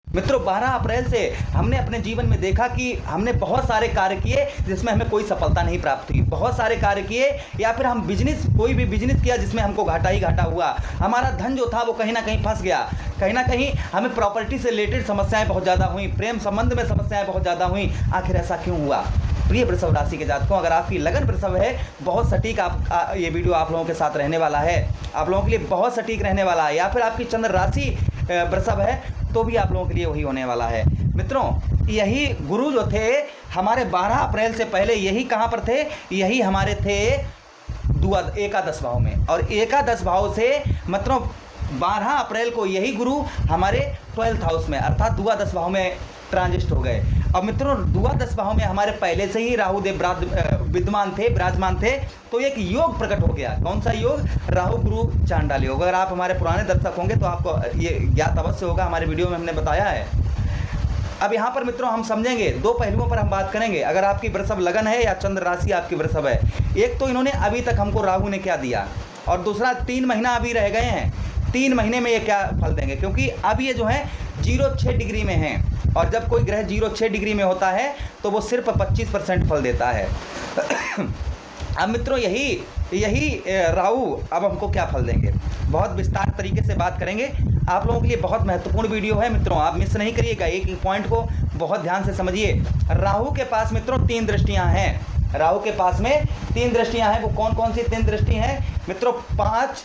मित्रों 12 अप्रैल से हमने अपने जीवन में देखा कि हमने बहुत सारे कार्य किए जिसमें हमें कोई सफलता नहीं प्राप्त हुई। बहुत सारे कार्य किए या फिर हम कोई भी बिजनेस किया जिसमें हमको घाटा ही घाटा हुआ। हमारा धन जो था वो कहीं ना कहीं फंस गया। कहीं ना कहीं हमें प्रॉपर्टी से रिलेटेड समस्याएं बहुत ज़्यादा हुई, प्रेम संबंध में समस्याएं बहुत ज़्यादा हुई। आखिर ऐसा क्यों हुआ? प्रिय वृषभ राशि के जातकों, अगर आपकी लगन वृषभ है, बहुत सटीक ये वीडियो आप लोगों के साथ रहने वाला है, आप लोगों के लिए बहुत सटीक रहने वाला है। या फिर आपकी चंद्र राशि वृषभ है तो भी आप लोगों के लिए वही होने वाला है। मित्रों, यही गुरु जो थे हमारे 12 अप्रैल से पहले यही कहाँ पर थे? यही हमारे थे एकादश भाव में। और एकादश भाव से मतलब 12 अप्रैल को यही गुरु हमारे 12th हाउस में अर्थात द्वादश भाव में ट्रांजिस्ट हो गए। अब मित्रों द्वादश भाव में हमारे पहले से ही राहु देव विराजमान थे, तो एक योग प्रकट हो गया। कौन सा योग? राहु गुरु चांडाल योग। अगर आप हमारे पुराने दर्शक होंगे तो आपको ये ज्ञात अवश्य होगा, हमारे वीडियो में हमने बताया है। अब यहाँ पर मित्रों हम समझेंगे, दो पहलुओं पर हम बात करेंगे। अगर आपकी वृषभ लगन है या चंद्र राशि आपकी वृषभ है, एक तो इन्होंने अभी तक हमको राहु ने क्या दिया, और दूसरा 3 महीना अभी रह गए हैं, 3 महीने में ये क्या फल देंगे, क्योंकि अब ये जो है 0-6 डिग्री में हैं। और जब कोई ग्रह 0-6 डिग्री में होता है तो वो सिर्फ 25% फल देता है। अब मित्रों यही राहु अब हमको क्या फल देंगे, बहुत विस्तार तरीके से बात करेंगे। आप लोगों के लिए बहुत महत्वपूर्ण वीडियो है मित्रों, आप मिस नहीं करिएगा, एक पॉइंट को बहुत ध्यान से समझिए। राहु के पास मित्रों 3 दृष्टियां हैं। राहु के पास में 3 दृष्टियां हैं। वो कौन कौन सी 3 दृष्टि हैं मित्रों? 5,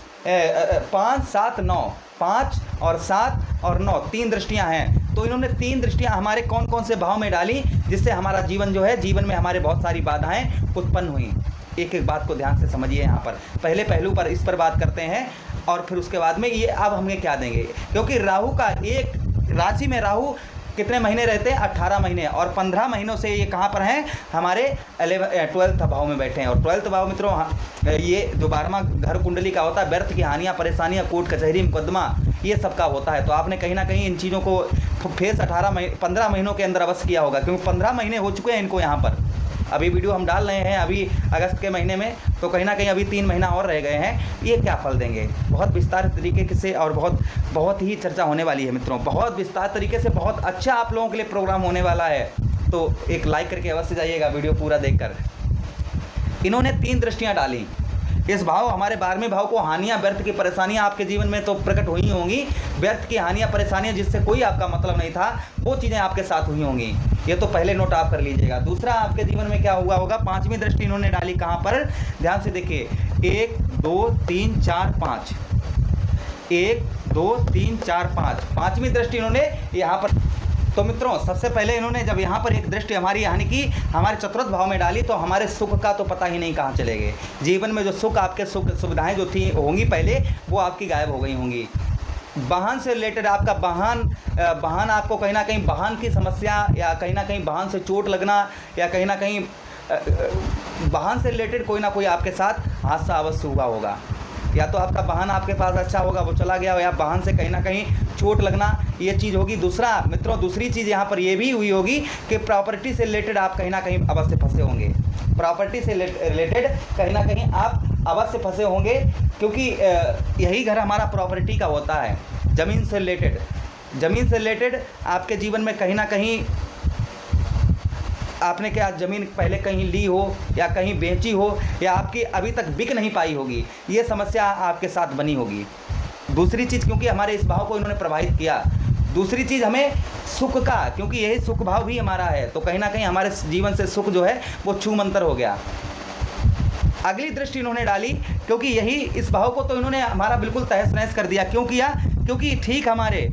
7, 9, 5 और 7 और 9 3 दृष्टियां हैं। तो इन्होंने 3 दृष्टियां हमारे कौन कौन से भाव में डाली, जिससे हमारा जीवन जो है, जीवन में हमारे बहुत सारी बाधाएं उत्पन्न हुई। एक एक बात को ध्यान से समझिए। यहाँ पर पहले पहलू पर इस पर बात करते हैं और फिर उसके बाद में ये अब हमें क्या देंगे, क्योंकि राहु का एक राशि में राहु कितने महीने रहते हैं? 18 महीने। और 15 महीनों से ये कहाँ पर हैं? हमारे 12th भाव में बैठे हैं। और 12th भाव मित्रों ये जो 12वां घर कुंडली का होता है, व्यर्थ की हानियाँ, परेशानियाँ, कोर्ट कचहरी, मुकदमा, ये सब का होता है। तो आपने कहीं ना कहीं इन चीज़ों को फेस 15 महीनों के अंदर अवश्य किया होगा, क्योंकि 15 महीने हो चुके हैं इनको। यहाँ पर अभी वीडियो हम डाल रहे हैं अभी अगस्त के महीने में, तो कहीं ना कहीं अभी 3 महीना और रह गए हैं। ये क्या फल देंगे, बहुत विस्तार तरीके से और बहुत ही चर्चा होने वाली है मित्रों, बहुत विस्तार तरीके से, बहुत अच्छा आप लोगों के लिए प्रोग्राम होने वाला है। तो एक लाइक करके अवश्य जाइएगा वीडियो पूरा देखकर। इन्होंने 3 दृष्टियाँ डाली इस भाव, हमारे 12वें भाव को। हानियाँ, व्यर्थ की परेशानियाँ आपके जीवन में तो प्रकट हुई होंगी। व्यर्थ की हानियाँ, परेशानियाँ जिससे कोई आपका मतलब नहीं था, वो चीज़ें आपके साथ हुई होंगी। ये तो पहले नोट आप कर लीजिएगा। दूसरा, आपके जीवन में क्या हुआ होगा? 5वीं दृष्टि इन्होंने डाली कहाँ पर? ध्यान से देखिए, 1, 2, 3, 4, 5, 1, 2, 3, 4, 5, 5वीं दृष्टि इन्होंने यहाँ पर। तो मित्रों सबसे पहले इन्होंने जब यहाँ पर एक दृष्टि हमारी यानी कि हमारे चतुर्थ भाव में डाली, तो हमारे सुख का तो पता ही नहीं कहाँ चले गए। जीवन में जो सुख, आपके सुख सुविधाएं जो थी होंगी पहले, वो आपकी गायब हो गई होंगी। वाहन से रिलेटेड आपका वाहन आपको कहीं ना कहीं वाहन की समस्या, या कहीं ना कहीं वाहन से चोट लगना, या कहीं ना कहीं वाहन से रिलेटेड कोई ना कोई आपके साथ हादसा अवश्य हुआ होगा। या तो आपका वाहन आपके पास अच्छा होगा, वो चला गया, या वाहन से कहीं ना कहीं चोट लगना, ये चीज़ होगी। दूसरा मित्रों, दूसरी चीज़ यहाँ पर ये भी हुई होगी कि प्रॉपर्टी से रिलेटेड आप कहीं ना कहीं अवश्य फंसे होंगे। प्रॉपर्टी से रिलेटेड कहीं ना कहीं आप अवश्य फंसे होंगे, क्योंकि यही घर हमारा प्रॉपर्टी का होता है। ज़मीन से रिलेटेड आपके जीवन में कहीं ना कहीं आपने क्या ज़मीन पहले कहीं ली हो, या कहीं बेची हो, या आपकी अभी तक बिक नहीं पाई होगी, ये समस्या आपके साथ बनी होगी। दूसरी चीज़, क्योंकि हमारे इस भाव को इन्होंने प्रभावित किया। दूसरी चीज़ हमें सुख का, क्योंकि यही सुख भाव भी हमारा है, तो कहीं ना कहीं हमारे जीवन से सुख जो है वो छूमंतर हो गया। अगली दृष्टि इन्होंने डाली, क्योंकि यही इस भाव को तो इन्होंने हमारा बिल्कुल तहस नहस कर दिया। क्यों किया? क्योंकि ठीक हमारे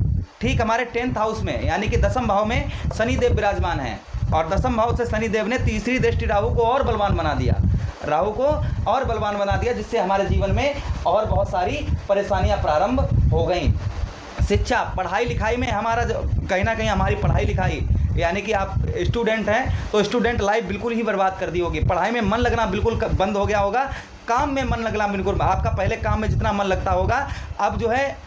10th हाउस में यानी कि 10th भाव में शनिदेव विराजमान हैं, और 10th भाव से शनिदेव ने तीसरी दृष्टि राहु को और बलवान बना दिया, जिससे हमारे जीवन में और बहुत सारी परेशानियां प्रारंभ हो गई। शिक्षा, पढ़ाई लिखाई में हमारा कहीं ना कहीं हमारी पढ़ाई लिखाई, यानी कि आप स्टूडेंट हैं तो स्टूडेंट लाइफ बिल्कुल ही बर्बाद कर दी होगी। पढ़ाई में मन लगना बिल्कुल बंद हो गया होगा। काम में मन लगना बिल्कुल, आपका पहले काम में जितना मन लगता होगा, अब जो है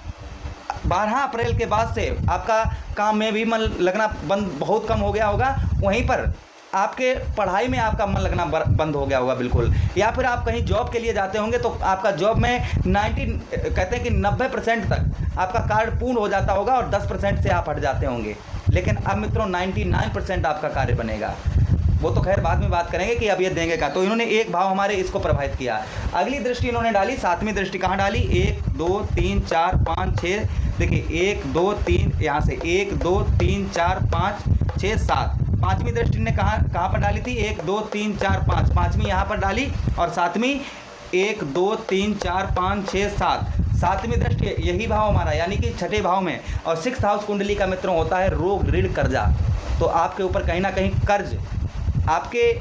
12 अप्रैल के बाद से आपका काम में भी मन लगना बहुत कम हो गया होगा। वहीं पर आपके पढ़ाई में आपका मन लगना बंद हो गया होगा बिल्कुल, या फिर आप कहीं जॉब के लिए जाते होंगे तो आपका जॉब में 90 कहते हैं कि 90% तक आपका कार्य पूर्ण हो जाता होगा और 10% से आप हट जाते होंगे। लेकिन अब मित्रों 99% आपका कार्य बनेगा। वो तो खैर बाद में बात करेंगे कि अब ये देंगे का। तो इन्होंने एक भाव हमारे इसको प्रभावित किया। अगली दृष्टि इन्होंने डाली, 7वीं दृष्टि कहाँ डाली, 1 2 3 4 5 6, देखिए 1 2 3, यहाँ से 1 2 3 4 5 6 7। 5वीं दृष्टि ने कहाँ पर डाली थी, 1 2 3 4 5, 5वीं यहाँ पर डाली, और 7वीं 1 2 3 4 5 6 7, 7वीं दृष्टि यही भाव हमारा, यानी कि छठे भाव में। और 6th हाउस कुंडली का मित्रों होता है रोग ऋण कर्जा। तो आपके ऊपर कहीं ना कहीं कर्ज, आपके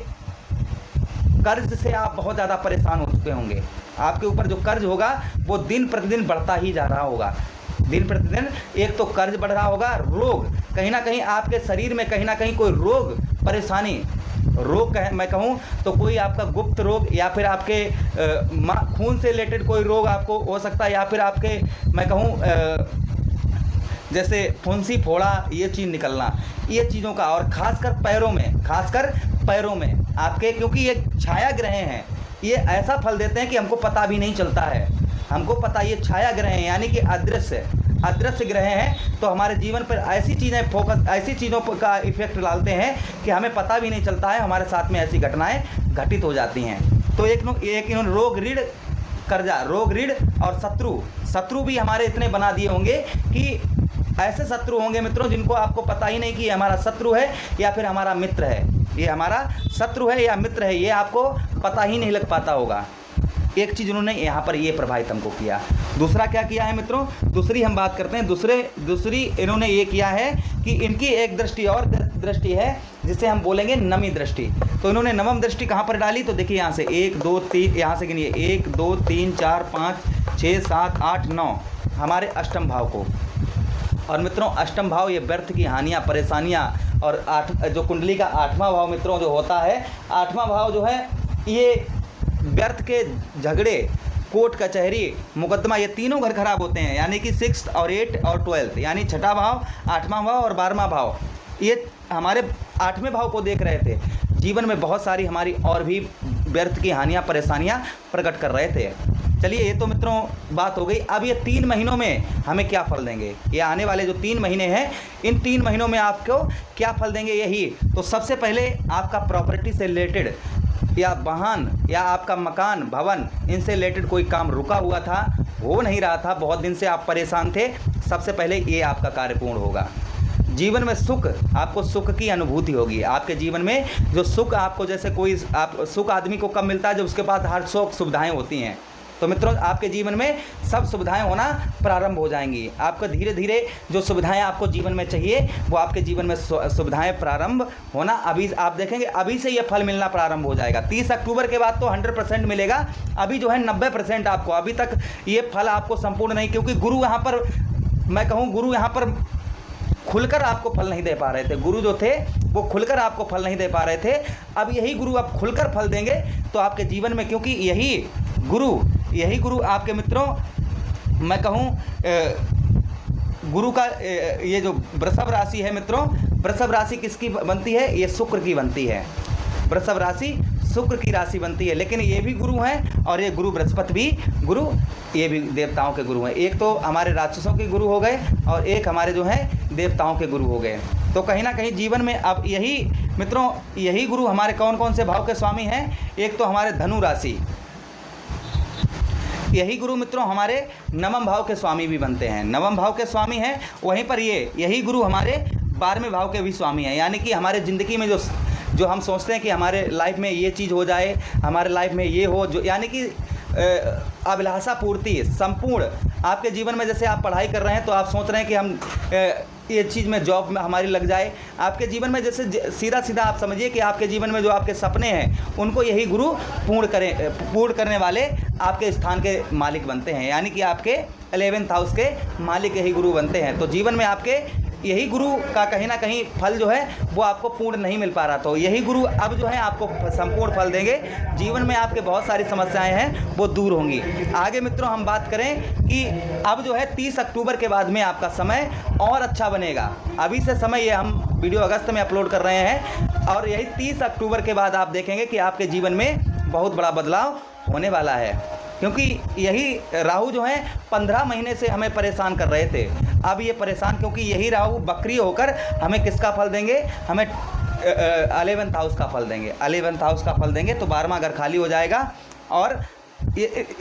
कर्ज से आप बहुत ज़्यादा परेशान हो चुके होंगे। आपके ऊपर जो कर्ज होगा वो दिन प्रतिदिन बढ़ता ही जा रहा होगा, दिन प्रतिदिन एक तो कर्ज बढ़ रहा होगा, रोग कहीं ना कहीं आपके शरीर में कहीं ना कहीं कोई रोग परेशानी, रोग मैं कहूँ तो कोई आपका गुप्त रोग, या फिर आपके खून से रिलेटेड कोई रोग आपको हो सकता है, या फिर आपके मैं कहूँ जैसे फुंसी फोड़ा ये चीज़ निकलना, ये चीज़ों का। और खासकर पैरों में आपके, क्योंकि ये छाया ग्रह हैं, ये ऐसा फल देते हैं कि हमको पता भी नहीं चलता है। हमको पता, ये छाया ग्रह हैं यानी कि अदृश्य ग्रह हैं। तो हमारे जीवन पर ऐसी चीज़ों का इफेक्ट डालते हैं कि हमें पता भी नहीं चलता है, हमारे साथ में ऐसी घटनाएं घटित हो जाती हैं। तो एक इन्होंने रोग ऋण कर्जा, रोग ऋण और शत्रु भी हमारे इतने बना दिए होंगे कि ऐसे शत्रु होंगे मित्रों जिनको आपको पता ही नहीं कि ये हमारा शत्रु है या फिर हमारा मित्र है, ये हमारा शत्रु है या मित्र है, ये आपको पता ही नहीं लग पाता होगा। एक चीज़ उन्होंने यहाँ पर ये प्रभावित हमको किया। दूसरा क्या किया है मित्रों, दूसरी हम बात करते हैं। दूसरी इन्होंने ये किया है कि इनकी एक दृष्टि और दृष्टि है जिसे हम बोलेंगे नवी दृष्टि। तो इन्होंने नवम दृष्टि कहाँ पर डाली, तो देखिए यहाँ से 1 2 3, यहाँ से गिनिए 1 2 3 4 5 6 7 8 9, हमारे अष्टम भाव को। और मित्रों अष्टम भाव ये व्यर्थ की हानियाँ, परेशानियाँ, और जो कुंडली का 8वां भाव मित्रों जो होता है, 8वां भाव जो है ये व्यर्थ के झगड़े, कोर्ट कचहरी, मुकदमा, ये तीनों घर खराब होते हैं। यानी कि 6th और 8th और 12th, यानी छठा भाव, 8वां भाव और 12वां भाव, ये हमारे 8वें भाव को देख रहे थे। जीवन में बहुत सारी हमारी और भी व्यर्थ की हानियाँ, परेशानियाँ प्रकट कर रहे थे। चलिए ये तो मित्रों बात हो गई। अब ये 3 महीनों में हमें क्या फल देंगे, ये आने वाले जो 3 महीने हैं, इन 3 महीनों में आपको क्या फल देंगे, यही तो सबसे पहले आपका प्रॉपर्टी से रिलेटेड, या वाहन, या आपका मकान, भवन, इनसे रिलेटेड कोई काम रुका हुआ था, हो नहीं रहा था, बहुत दिन से आप परेशान थे, सबसे पहले ये आपका कार्य पूर्ण होगा। जीवन में सुख, आपको सुख की अनुभूति होगी। आपके जीवन में जो सुख आपको, जैसे कोई सुख आदमी को कब मिलता है, जब उसके पास हर सुविधाएं होती हैं। तो मित्रों आपके जीवन में सब सुविधाएं होना प्रारंभ हो जाएंगी। आपको धीरे धीरे जो सुविधाएं आपको जीवन में चाहिए वो आपके जीवन में सुविधाएं प्रारंभ होना, अभी आप देखेंगे अभी से ये फल मिलना प्रारंभ हो जाएगा। 30 अक्टूबर के बाद तो 100% मिलेगा, अभी जो है 90% आपको, अभी तक ये फल आपको संपूर्ण नहीं, क्योंकि गुरु यहाँ पर, मैं कहूँ गुरु यहाँ पर खुलकर आपको फल नहीं दे पा रहे थे। गुरु जो थे वो खुलकर आपको फल नहीं दे पा रहे थे। अब यही गुरु अब खुलकर फल देंगे तो आपके जीवन में, क्योंकि यही गुरु आपके मित्रों, मैं कहूँ गुरु का ये जो वृषभ राशि है मित्रों, वृषभ राशि किसकी बनती है, ये शुक्र की बनती है। वृषभ राशि शुक्र की राशि बनती है, लेकिन ये भी गुरु हैं, और ये गुरु बृहस्पति भी गुरु, ये भी देवताओं के गुरु हैं। एक तो हमारे राक्षसों के गुरु हो गए और एक हमारे जो हैं देवताओं के गुरु हो गए। तो कहीं ना कहीं जीवन में अब यही मित्रों, यही गुरु हमारे कौन कौन से भाव के स्वामी हैं, एक तो हमारे धनु राशि, यही गुरु मित्रों हमारे नवम भाव के स्वामी भी बनते हैं, नवम भाव के स्वामी हैं। वहीं पर यही गुरु हमारे 12वें भाव के भी स्वामी हैं। यानी कि हमारे ज़िंदगी में जो हम सोचते हैं कि हमारे लाइफ में ये चीज़ हो जाए, हमारे लाइफ में ये हो, जो यानी कि अभिलाषा पूर्ति संपूर्ण आपके जीवन में, जैसे आप पढ़ाई कर रहे हैं तो आप सोच रहे हैं कि हम ये चीज़ में जॉब में हमारी लग जाए। आपके जीवन में जैसे सीधा आप समझिए कि आपके जीवन में जो आपके सपने हैं उनको यही गुरु पूर्ण करने वाले आपके स्थान के मालिक बनते हैं। यानी कि आपके 11th हाउस के मालिक यही गुरु बनते हैं। तो जीवन में आपके यही गुरु का कहीं ना कहीं फल जो है वो आपको पूर्ण नहीं मिल पा रहा, तो यही गुरु अब जो है आपको संपूर्ण फल देंगे। जीवन में आपके बहुत सारी समस्याएं हैं वो दूर होंगी। आगे मित्रों हम बात करें कि अब जो है 30 अक्टूबर के बाद में आपका समय और अच्छा बनेगा। अभी से समय, ये हम वीडियो अगस्त में अपलोड कर रहे हैं और यही 30 अक्टूबर के बाद आप देखेंगे कि आपके जीवन में बहुत बड़ा बदलाव होने वाला है, क्योंकि यही राहु जो है 15 महीने से हमें परेशान कर रहे थे। अब ये परेशान, क्योंकि यही राहु बकरी होकर हमें किसका फल देंगे, हमें 11th हाउस का फल देंगे। 11th हाउस का फल देंगे तो 12वां घर खाली हो जाएगा। और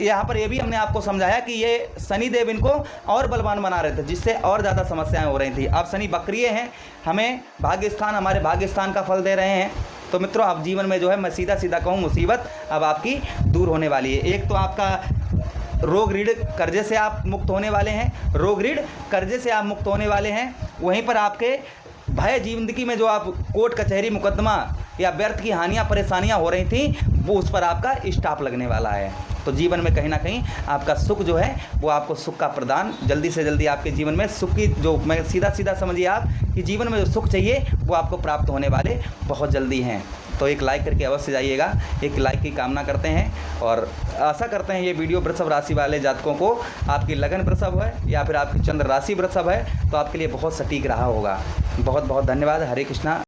यहाँ पर ये भी हमने आपको समझाया कि ये शनि देव इनको और बलवान बना रहे थे, जिससे और ज़्यादा समस्याएं हो रही थी। अब शनि बकरिए हैं, हमें भाग्य स्थान, हमारे भाग्य स्थान का फल दे रहे हैं। तो मित्रों अब जीवन में जो है मैं सीधा सीधा कहूँ, मुसीबत अब आपकी दूर होने वाली है। एक तो आपका रोग ऋण कर्जे से आप मुक्त होने वाले हैं, रोग ऋण कर्जे से आप मुक्त होने वाले हैं। वहीं पर आपके भय जिंदगी में जो आप कोर्ट कचहरी मुकदमा या व्यर्थ की हानियां परेशानियां हो रही थी, वो उस पर आपका स्टॉप लगने वाला है। तो जीवन में कहीं ना कहीं आपका सुख जो है वो आपको सुख का प्रदान जल्दी से जल्दी आपके जीवन में सुख की, जो मैं सीधा समझिए आप कि जीवन में जो सुख चाहिए वो आपको प्राप्त होने वाले बहुत जल्दी हैं। तो एक लाइक करके अवश्य जाइएगा, एक लाइक की कामना करते हैं और आशा करते हैं ये वीडियो वृषभ राशि वाले जातकों को, आपकी लगन वृषभ है या फिर आपकी चंद्र राशि वृषभ है, तो आपके लिए बहुत सटीक रहा होगा। बहुत बहुत धन्यवाद। हरे कृष्णा।